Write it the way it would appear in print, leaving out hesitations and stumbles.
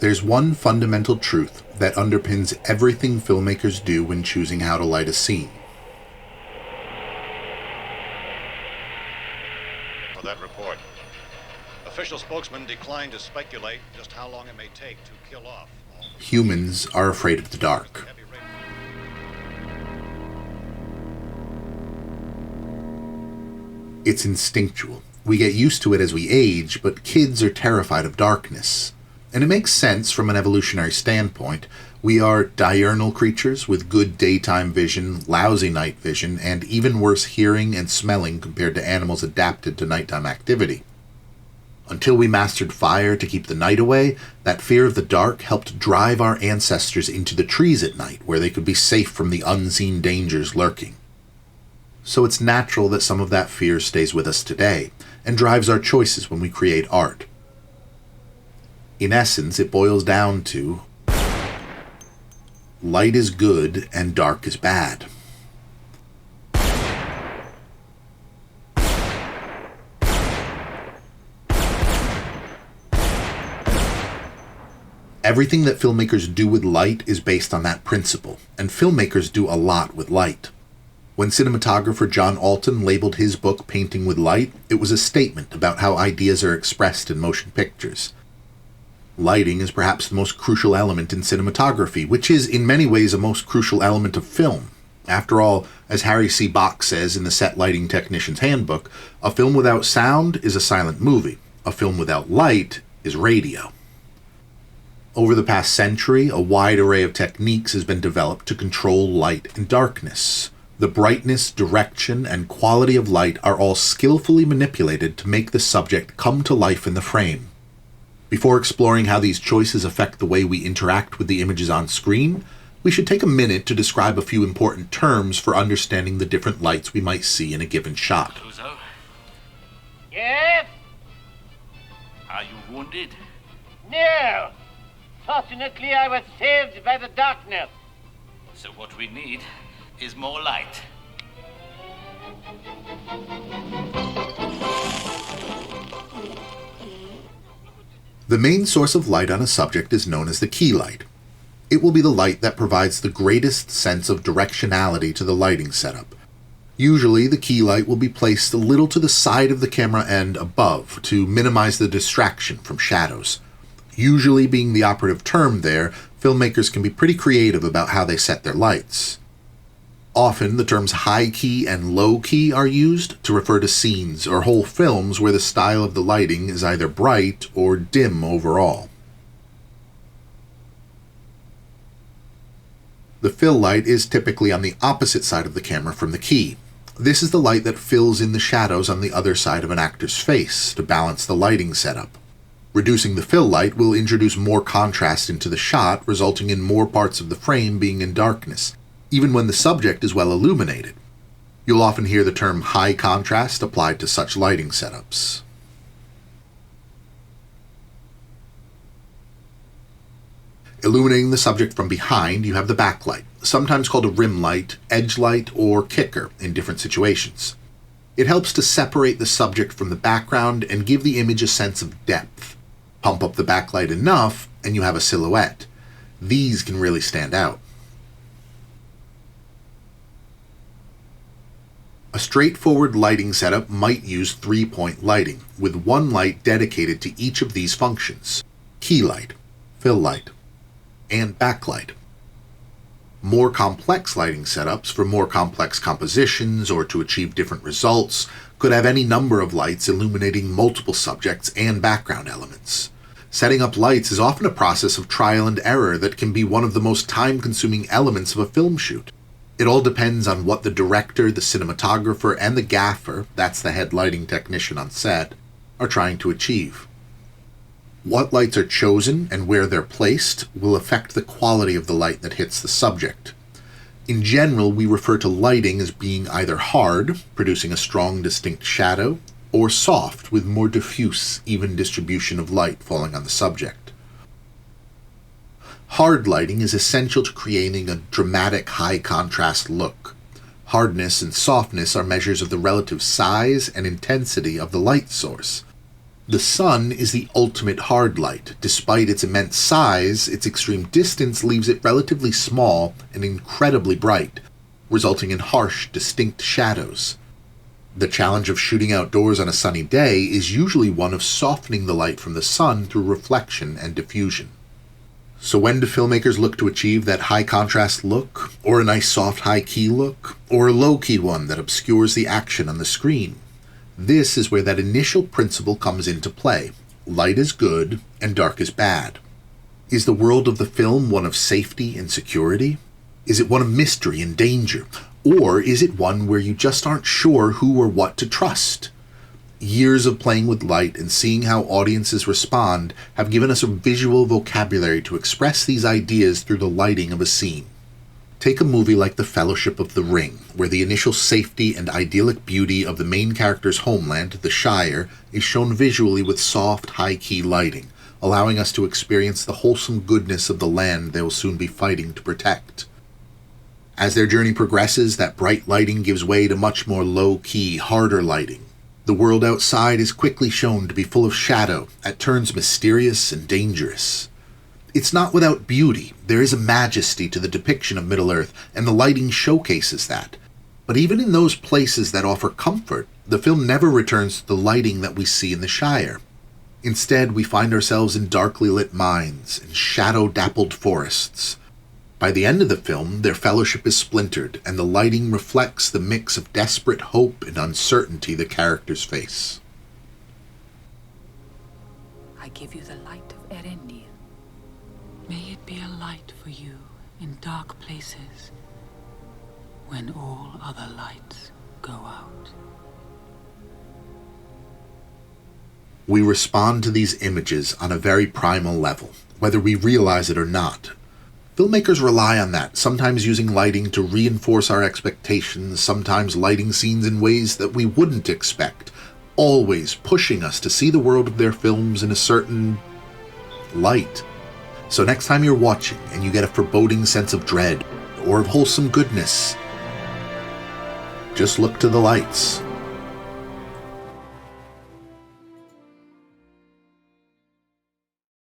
there's one fundamental truth that underpins everything filmmakers do when choosing how to light a scene. For that report, official spokesman declined to speculate just how long it may take to kill off. Humans are afraid of the dark. It's instinctual. We get used to it as we age, but kids are terrified of darkness. And it makes sense from an evolutionary standpoint. We are diurnal creatures with good daytime vision, lousy night vision, and even worse hearing and smelling compared to animals adapted to nighttime activity. Until we mastered fire to keep the night away, that fear of the dark helped drive our ancestors into the trees at night, where they could be safe from the unseen dangers lurking. So it's natural that some of that fear stays with us today, and drives our choices when we create art. In essence, it boils down to light is good and dark is bad. Everything that filmmakers do with light is based on that principle, and filmmakers do a lot with light. When cinematographer John Alton labeled his book Painting with Light, it was a statement about how ideas are expressed in motion pictures. Lighting is perhaps the most crucial element in cinematography, which is in many ways a most crucial element of film. After all, as Harry C. Bach says in the Set Lighting Technician's Handbook, a film without sound is a silent movie. A film without light is radio. Over the past century, a wide array of techniques has been developed to control light and darkness. The brightness, direction, and quality of light are all skillfully manipulated to make the subject come to life in the frame. Before exploring how these choices affect the way we interact with the images on screen, we should take a minute to describe a few important terms for understanding the different lights we might see in a given shot. Clouseau? Yes? Are you wounded? No. Fortunately, I was saved by the darkness. So what we need is more light. The main source of light on a subject is known as the key light. It will be the light that provides the greatest sense of directionality to the lighting setup. Usually, the key light will be placed a little to the side of the camera and above to minimize the distraction from shadows. Usually being the operative term there, filmmakers can be pretty creative about how they set their lights. Often, the terms high key and low key are used to refer to scenes or whole films where the style of the lighting is either bright or dim overall. The fill light is typically on the opposite side of the camera from the key. This is the light that fills in the shadows on the other side of an actor's face to balance the lighting setup. Reducing the fill light will introduce more contrast into the shot, resulting in more parts of the frame being in darkness, even when the subject is well illuminated. You'll often hear the term high contrast applied to such lighting setups. Illuminating the subject from behind, you have the backlight, sometimes called a rim light, edge light, or kicker in different situations. It helps to separate the subject from the background and give the image a sense of depth. Pump up the backlight enough, and you have a silhouette. These can really stand out. A straightforward lighting setup might use three-point lighting, with one light dedicated to each of these functions: key light, fill light, and backlight. More complex lighting setups for more complex compositions or to achieve different results could have any number of lights illuminating multiple subjects and background elements. Setting up lights is often a process of trial and error that can be one of the most time-consuming elements of a film shoot. It all depends on what the director, the cinematographer, and the gaffer, that's the head lighting technician on set, are trying to achieve. What lights are chosen and where they're placed will affect the quality of the light that hits the subject. In general, we refer to lighting as being either hard, producing a strong, distinct shadow, or soft, with more diffuse, even distribution of light falling on the subject. Hard lighting is essential to creating a dramatic, high-contrast look. Hardness and softness are measures of the relative size and intensity of the light source. The sun is the ultimate hard light. Despite its immense size, its extreme distance leaves it relatively small and incredibly bright, resulting in harsh, distinct shadows. The challenge of shooting outdoors on a sunny day is usually one of softening the light from the sun through reflection and diffusion. So when do filmmakers look to achieve that high contrast look, or a nice soft high key look, or a low key one that obscures the action on the screen? This is where that initial principle comes into play. Light is good and dark is bad. Is the world of the film one of safety and security? Is it one of mystery and danger? Or is it one where you just aren't sure who or what to trust? Years of playing with light and seeing how audiences respond have given us a visual vocabulary to express these ideas through the lighting of a scene. Take a movie like The Fellowship of the Ring, where the initial safety and idyllic beauty of the main character's homeland, the Shire, is shown visually with soft, high-key lighting, allowing us to experience the wholesome goodness of the land they will soon be fighting to protect. As their journey progresses, that bright lighting gives way to much more low-key, harder lighting. The world outside is quickly shown to be full of shadow, at turns mysterious and dangerous. It's not without beauty. There is a majesty to the depiction of Middle-earth, and the lighting showcases that. But even in those places that offer comfort, the film never returns to the lighting that we see in the Shire. Instead, we find ourselves in darkly lit mines and shadow-dappled forests. By the end of the film, their fellowship is splintered, and the lighting reflects the mix of desperate hope and uncertainty the characters face. I give you the light of Erendir. May it be a light for you in dark places when all other lights go out. We respond to these images on a very primal level, whether we realize it or not. Filmmakers rely on that, sometimes using lighting to reinforce our expectations, sometimes lighting scenes in ways that we wouldn't expect, always pushing us to see the world of their films in a certain light. So next time you're watching and you get a foreboding sense of dread or of wholesome goodness, just look to the lights.